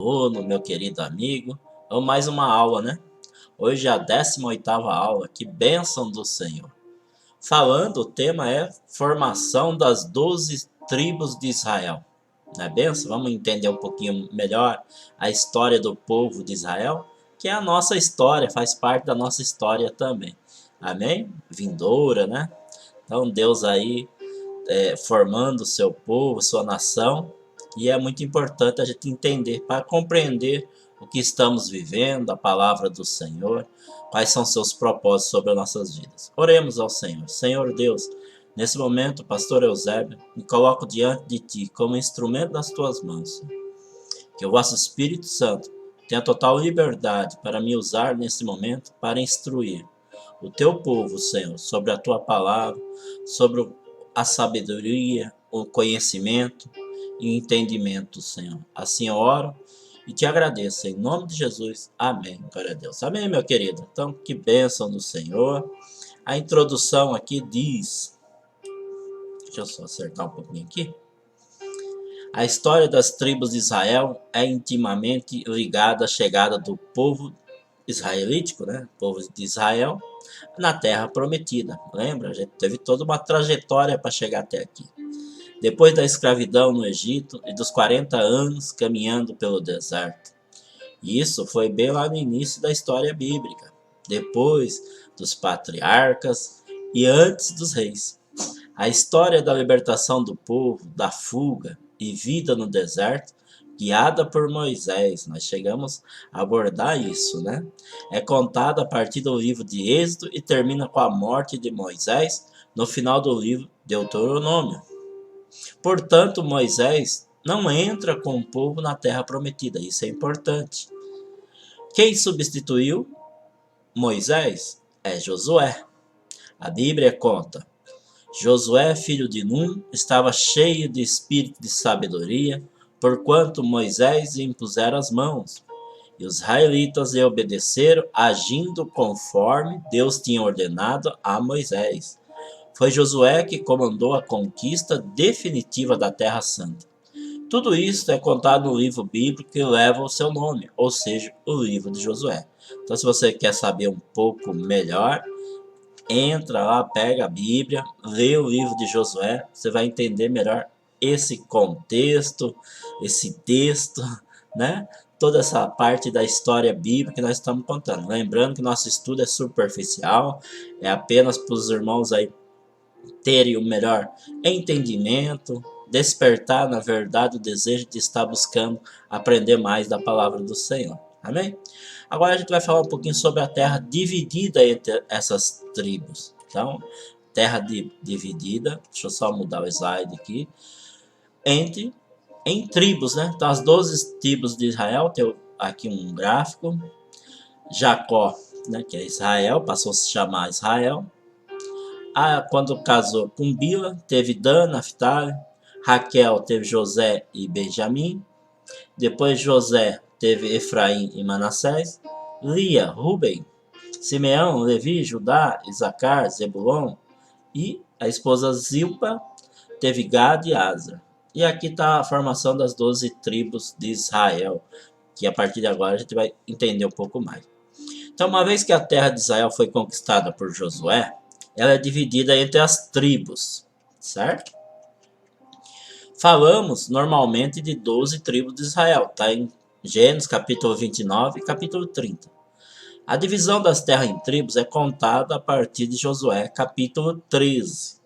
Bruno, meu querido amigo. Vamos mais uma aula, né? Hoje é a 18ª aula. Que bênção do Senhor. Falando, o tema é formação das 12 tribos de Israel. Não é bênção? Vamos entender um pouquinho melhor a história do povo de Israel, que é a nossa história, faz parte da nossa história também. Amém? Vindoura, né? Então Deus aí formando o seu povo, sua nação, e é muito importante a gente entender, para compreender o que estamos vivendo, a palavra do Senhor, quais são seus propósitos sobre as nossas vidas. Oremos ao Senhor. Senhor Deus, nesse momento, pastor Eusébio, me coloco diante de Ti como instrumento das Tuas mãos. Que o vosso Espírito Santo tenha total liberdade para me usar nesse momento para instruir o Teu povo, Senhor, sobre a Tua palavra, sobre a sabedoria, o conhecimento e o entendimento, Senhor. Assim eu oro e te agradeço, em nome de Jesus. Amém. Glória a Deus. Amém, meu querido. Então, que bênção do Senhor. A introdução aqui diz... Deixa eu só acertar um pouquinho aqui. A história das tribos de Israel é intimamente ligada à chegada do povo israelítico, né? O povo de Israel, na Terra Prometida. Lembra? A gente teve toda uma trajetória para chegar até aqui. Depois da escravidão no Egito e dos 40 anos caminhando pelo deserto. Isso foi bem lá no início da história bíblica. Depois dos patriarcas e antes dos reis. A história da libertação do povo, da fuga e vida no deserto, guiada por Moisés, nós chegamos a abordar isso, né? É contada a partir do livro de Êxodo e termina com a morte de Moisés no final do livro Deuteronômio. Portanto, Moisés não entra com o povo na terra prometida, isso é importante. Quem substituiu Moisés é Josué. A Bíblia conta: Josué, filho de Num, estava cheio de espírito de sabedoria, porquanto Moisés lhe impusera as mãos. E os israelitas lhe obedeceram, agindo conforme Deus tinha ordenado a Moisés. Foi Josué que comandou a conquista definitiva da Terra Santa. Tudo isso é contado no livro bíblico que leva o seu nome, ou seja, o livro de Josué. Então, se você quer saber um pouco melhor, entra lá, pega a Bíblia, lê o livro de Josué, você vai entender melhor esse contexto, esse texto, né? Toda essa parte da história bíblica que nós estamos contando. Lembrando que nosso estudo é superficial, é apenas para os irmãos aí terem o melhor entendimento, despertar, na verdade, o desejo de estar buscando aprender mais da palavra do Senhor. Amém? Agora a gente vai falar um pouquinho sobre a terra dividida entre essas tribos. Então, terra dividida, deixa eu só mudar o slide aqui, em tribos, né? Então, as 12 tribos de Israel, tem aqui um gráfico. Jacó, né, que é Israel, passou a se chamar Israel. Quando casou com Bila, teve Dan, Naftali. Raquel teve José e Benjamim. Depois José teve Efraim e Manassés. Lia, Ruben. Simeão, Levi, Judá, Isacar, Zebulon. E a esposa Zilpa teve Gad e Aser. E aqui está a formação das 12 tribos de Israel, que a partir de agora a gente vai entender um pouco mais. Então, uma vez que a terra de Israel foi conquistada por Josué, ela é dividida entre as tribos, certo? Falamos normalmente de 12 tribos de Israel, está em Gênesis capítulo 29 e capítulo 30. A divisão das terras em tribos é contada a partir de Josué capítulo 13.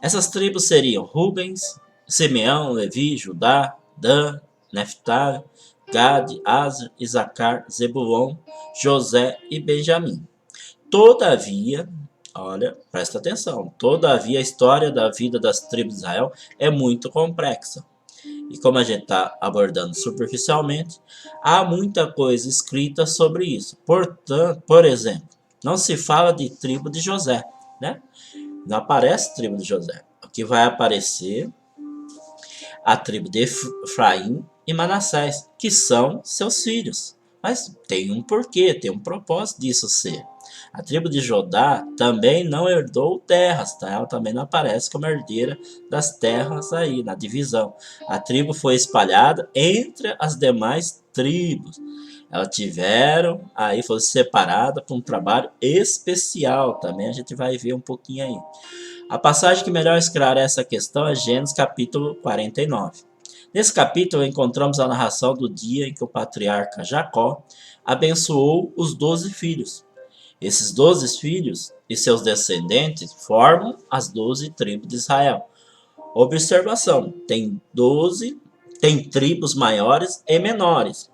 Essas tribos seriam Rubens, Simeão, Levi, Judá, Dan, Neftali, Gad, Aser, Isacar, Zebulon, José e Benjamim. Todavia, olha, presta atenção, todavia a história da vida das tribos de Israel é muito complexa. E como a gente está abordando superficialmente, há muita coisa escrita sobre isso. Portanto, por exemplo, não se fala de tribo de José, né? Não aparece tribo de José. O que vai aparecer a tribo de Efraim e Manassés, que são seus filhos. Mas tem um porquê, tem um propósito disso ser. A tribo de Judá também não herdou terras, tá? Ela também não aparece como herdeira das terras aí, na divisão. A tribo foi espalhada entre as demais tribos. Elas tiveram, aí foi separada para um trabalho especial, também a gente vai ver um pouquinho aí. A passagem que melhor esclarece essa questão é Gênesis capítulo 49. Nesse capítulo encontramos a narração do dia em que o patriarca Jacó abençoou os 12 filhos. Esses 12 filhos e seus descendentes formam as 12 tribos de Israel. Observação, tem tribos maiores e menores,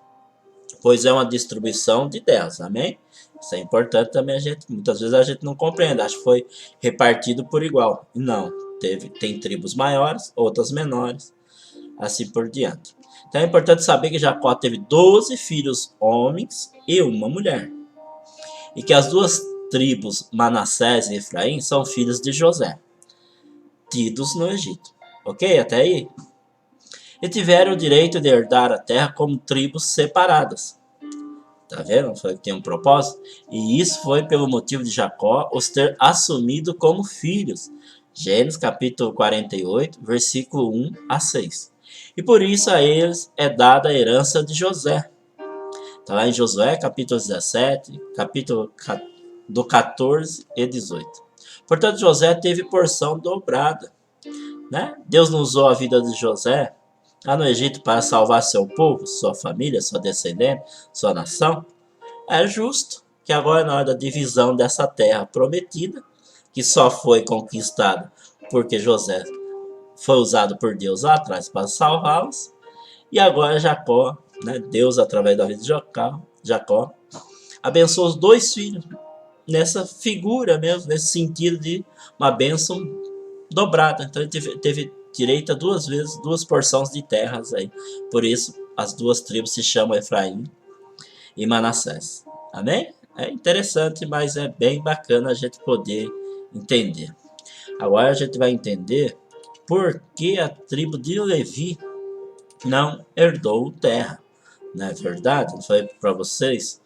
pois é uma distribuição de terras, amém? Isso é importante também, muitas vezes a gente não compreende, acha que foi repartido por igual. Não, tem tribos maiores, outras menores, assim por diante. Então é importante saber que Jacó teve 12 filhos homens e uma mulher. E que as duas tribos, Manassés e Efraim, são filhos de José, tidos no Egito. Ok? Até aí? E tiveram o direito de herdar a terra como tribos separadas. Tá vendo? Foi que tem um propósito. E isso foi pelo motivo de Jacó os ter assumido como filhos. Gênesis capítulo 48, versículo 1 a 6. E por isso a eles é dada a herança de José. Está lá em Josué, capítulo 17, capítulo do 14 e 18. Portanto, José teve porção dobrada. Né? Deus não usou a vida de José lá no Egito para salvar seu povo, sua família, sua descendente, sua nação. É justo que agora, na hora da divisão dessa terra prometida, que só foi conquistada porque José foi usado por Deus lá atrás para salvá-los, e agora Jacó, né, Deus, através da vida de Jacó, abençoou os 2 filhos, nessa figura mesmo, nesse sentido de uma bênção dobrada. Então ele teve direito a 2 vezes, 2 porções de terras aí. Por isso, as 2 tribos se chamam Efraim e Manassés. Amém? É interessante, mas é bem bacana a gente poder entender. Agora a gente vai entender por que a tribo de Levi não herdou terra. Não é verdade? Eu falei para vocês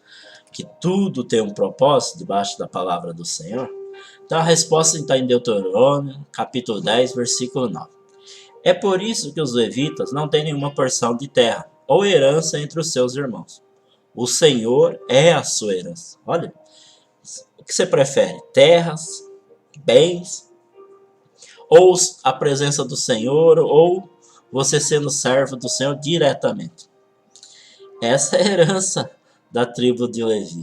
que tudo tem um propósito debaixo da palavra do Senhor. Então a resposta está em Deuteronômio, capítulo 10, versículo 9. É por isso que os levitas não têm nenhuma porção de terra ou herança entre os seus irmãos. O Senhor é a sua herança. Olha, o que você prefere? Terras, bens, ou a presença do Senhor, ou você sendo servo do Senhor diretamente? Essa é a herança da tribo de Levi.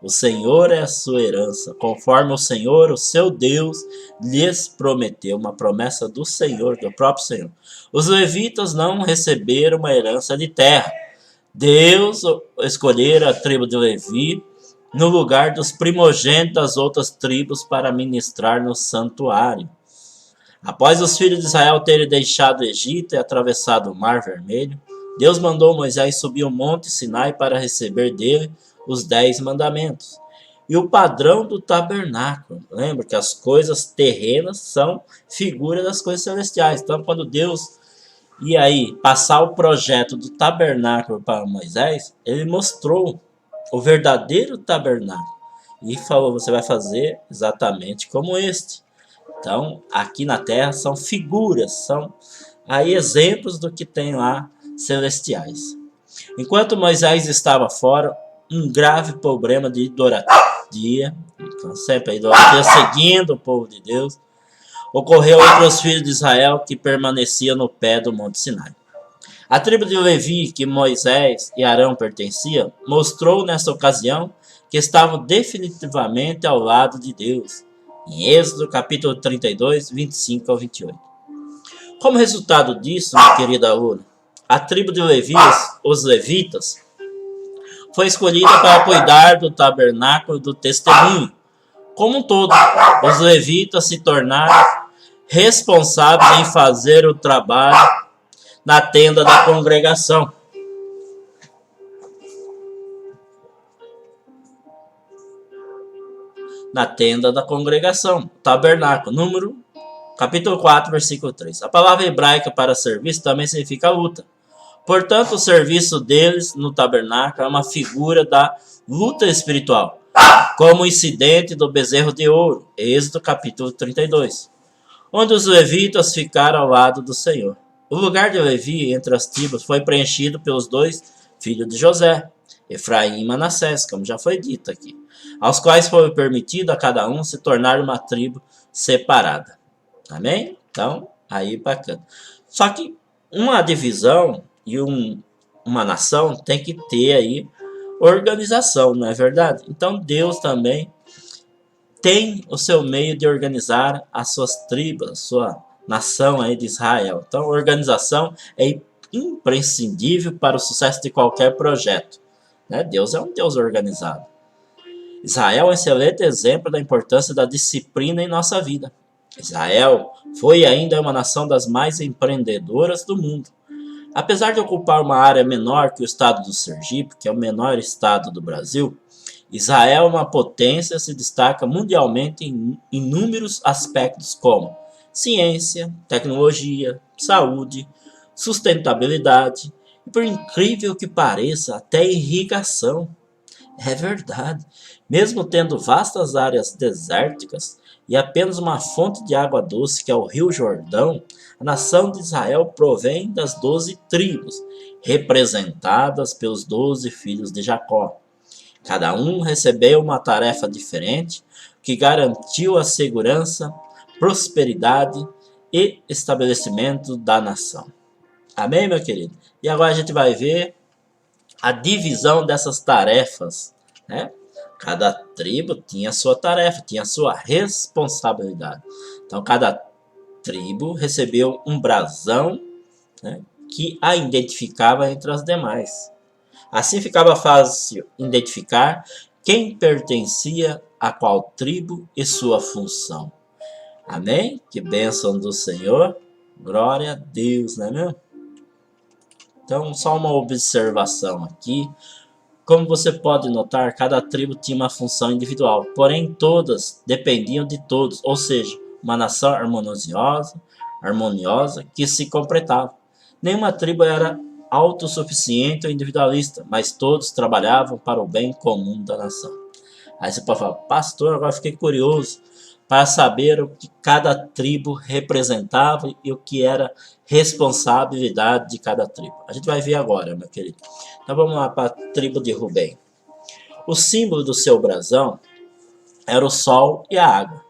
O Senhor é a sua herança, conforme o Senhor, o seu Deus, lhes prometeu, uma promessa do Senhor, do próprio Senhor. Os levitas não receberam uma herança de terra. Deus escolheu a tribo de Levi no lugar dos primogênitos das outras tribos para ministrar no santuário. Após os filhos de Israel terem deixado o Egito e atravessado o Mar Vermelho, Deus mandou Moisés subir o monte Sinai para receber dele os 10 mandamentos e o padrão do tabernáculo. Lembra que as coisas terrenas são figura das coisas celestiais. Então, quando Deus ia aí passar o projeto do tabernáculo para Moisés, ele mostrou o verdadeiro tabernáculo e falou: você vai fazer exatamente como este. Então, aqui na terra são figuras, são aí exemplos do que tem lá celestiais. Enquanto Moisés estava fora, um grave problema de idolatria, então sempre a idolatria seguindo o povo de Deus, ocorreu entre os filhos de Israel que permaneciam no pé do Monte Sinai. A tribo de Levi, que Moisés e Arão pertenciam, mostrou nessa ocasião que estavam definitivamente ao lado de Deus, em Êxodo capítulo 32, 25 ao 28. Como resultado disso, minha querida aluna, a tribo de Levi, os levitas, foi escolhida para cuidar do tabernáculo do testemunho. Como um todo, os levitas se tornaram responsáveis em fazer o trabalho na tenda da congregação. Na tenda da congregação, tabernáculo, capítulo 4, versículo 3. A palavra hebraica para serviço também significa luta. Portanto, o serviço deles no tabernáculo é uma figura da luta espiritual. como o incidente do bezerro de ouro, Êxodo capítulo 32, onde os levitas ficaram ao lado do Senhor. O lugar de Levi entre as tribos foi preenchido pelos dois filhos de José, Efraim e Manassés, como já foi dito aqui, aos quais foi permitido a cada um se tornar uma tribo separada. Amém? Então, aí bacana. Só que uma divisão e uma nação tem que ter aí organização, não é verdade? Então Deus também tem o seu meio de organizar as suas tribos, a sua nação aí de Israel. Então, organização é imprescindível para o sucesso de qualquer projeto, né? Deus é um Deus organizado. Israel é um excelente exemplo da importância da disciplina em nossa vida. Israel foi e ainda é uma nação das mais empreendedoras do mundo. Apesar de ocupar uma área menor que o estado do Sergipe, que é o menor estado do Brasil, Israel é uma potência e se destaca mundialmente em inúmeros aspectos como ciência, tecnologia, saúde, sustentabilidade e, por incrível que pareça, até irrigação. É verdade. Mesmo tendo vastas áreas desérticas e apenas uma fonte de água doce, que é o Rio Jordão, a nação de Israel provém das 12 tribos, representadas pelos 12 filhos de Jacó. Cada um recebeu uma tarefa diferente, que garantiu a segurança, prosperidade e estabelecimento da nação. Amém, meu querido? E agora a gente vai ver a divisão dessas tarefas, né? Cada tribo tinha sua tarefa, tinha sua responsabilidade. Então, cada tribo recebeu um brasão, né, que a identificava entre as demais. Assim ficava fácil identificar quem pertencia a qual tribo e sua função. Amém? Que bênção do Senhor. Glória a Deus, não é mesmo? Então, só uma observação aqui. Como você pode notar, cada tribo tinha uma função individual, porém todas dependiam de todos, ou seja, uma nação harmoniosa que se completava. Nenhuma tribo era autossuficiente ou individualista, mas todos trabalhavam para o bem comum da nação. Aí você pode falar, pastor, agora fiquei curioso para saber o que cada tribo representava e o que era responsabilidade de cada tribo. A gente vai ver agora, meu querido. Então vamos lá para a tribo de Rubem. O símbolo do seu brasão era o sol e a água.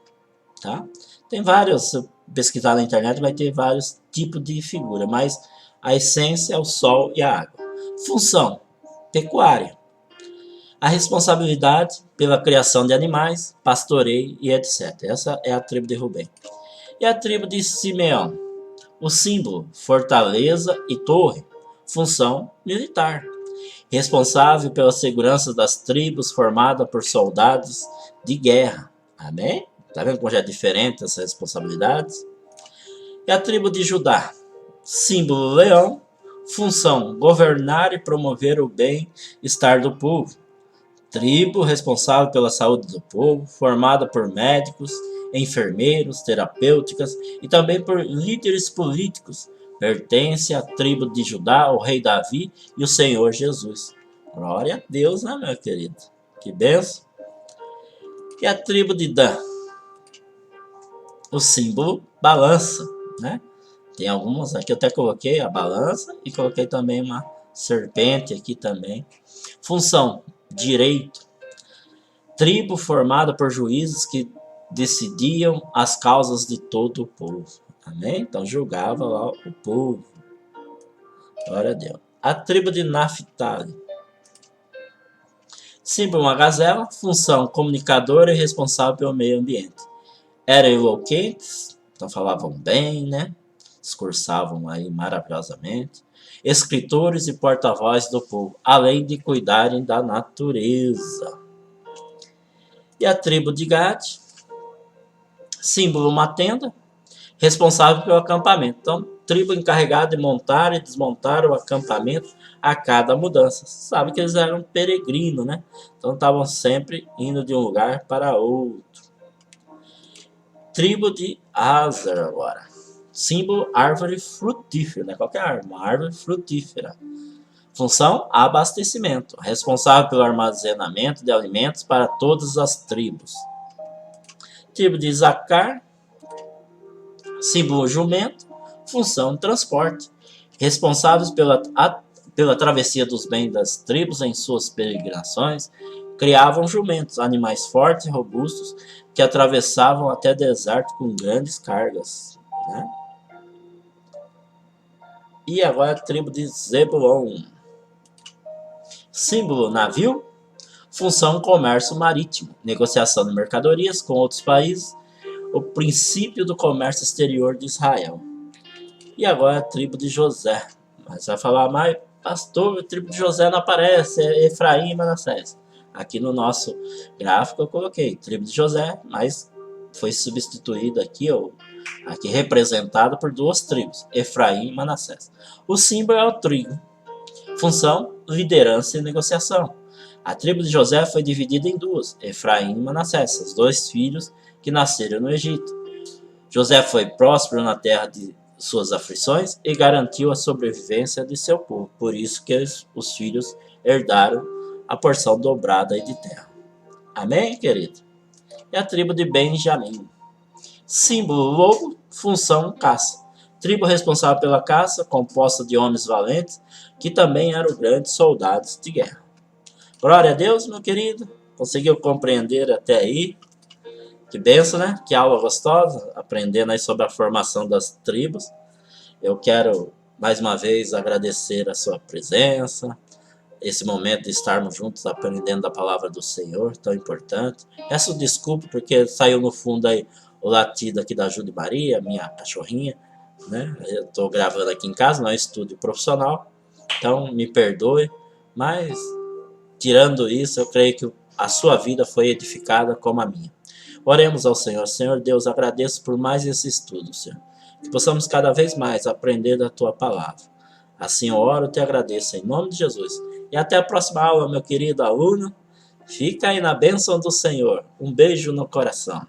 Tá? Tem vários, se pesquisar na internet vai ter vários tipos de figura, mas a essência é o sol e a água. Função, pecuária. A responsabilidade pela criação de animais, pastoreio e etc. Essa é a tribo de Rubem. E a tribo de Simeão. O símbolo, fortaleza e torre. Função, militar. Responsável pela segurança das tribos formada por soldados de guerra. Amém? Tá vendo como já é diferente essas responsabilidades? E a tribo de Judá. Símbolo, leão. Função, governar e promover o bem-estar do povo. Tribo responsável pela saúde do povo, formada por médicos, enfermeiros, terapêuticas e também por líderes políticos. Pertence à tribo de Judá, o rei Davi e o Senhor Jesus. Glória a Deus, né, meu querido? Que benção. E a tribo de Dan. O símbolo, balança, né? Tem algumas aqui, eu até coloquei a balança e coloquei também uma serpente aqui também. Função, direito. Tribo formada por juízes que decidiam as causas de todo o povo. Amém? Então julgava lá o povo. Glória a Deus. A tribo de Naphtali. Símbolo, uma gazela. Função, comunicadora e responsável pelo meio ambiente. Eram eloquentes, então falavam bem, né? Discursavam aí maravilhosamente. Escritores e porta-vozes do povo, além de cuidarem da natureza. E a tribo de Gad, símbolo, uma tenda, responsável pelo acampamento. Então, tribo encarregada de montar e desmontar o acampamento a cada mudança. Sabe que eles eram peregrinos, né? Então, estavam sempre indo de um lugar para outro. Tribo de Aser agora. Símbolo, árvore frutífera, não é qualquer árvore, uma árvore frutífera. Função: abastecimento, responsável pelo armazenamento de alimentos para todas as tribos. Tribo de Isacar, símbolo jumento, função: transporte, responsáveis pela travessia dos bens das tribos em suas peregrinações, criavam jumentos, animais fortes e robustos que atravessavam até deserto com grandes cargas, né? E agora a tribo de Zebulon. Símbolo: navio, função: comércio marítimo, negociação de mercadorias com outros países, o princípio do comércio exterior de Israel. E agora a tribo de José. Mas vai falar, mas pastor, a tribo de José não aparece, é Efraim e Manassés. Aqui no nosso gráfico eu coloquei tribo de José, mas foi substituído aqui, ou aqui representado por duas tribos, Efraim e Manassés. O símbolo é o trigo. Função: liderança e negociação. A tribo de José foi dividida em duas, Efraim e Manassés, os dois filhos que nasceram no Egito. José foi próspero na terra de suas aflições e garantiu a sobrevivência de seu povo. Por isso que os filhos herdaram a porção dobrada de terra. Amém, querido? E a tribo de Benjamim. Símbolo: lobo, função: caça. Tribo responsável pela caça, composta de homens valentes, que também eram grandes soldados de guerra. Glória a Deus, meu querido. Conseguiu compreender até aí? Que benção, né? Que aula gostosa, aprendendo aí sobre a formação das tribos. Eu quero, mais uma vez, agradecer a sua presença, esse momento de estarmos juntos aprendendo a palavra do Senhor, tão importante. Peço desculpa porque saiu no fundo aí o latido aqui da Júlia Maria, minha cachorrinha, né? Eu estou gravando aqui em casa, não é um estúdio profissional, então me perdoe, mas tirando isso, eu creio que a sua vida foi edificada como a minha. Oremos ao Senhor. Senhor Deus, agradeço por mais esse estudo, Senhor. Que possamos cada vez mais aprender da Tua palavra. Assim eu oro e te agradeço em nome de Jesus. E até a próxima aula, meu querido aluno. Fica aí na bênção do Senhor. Um beijo no coração.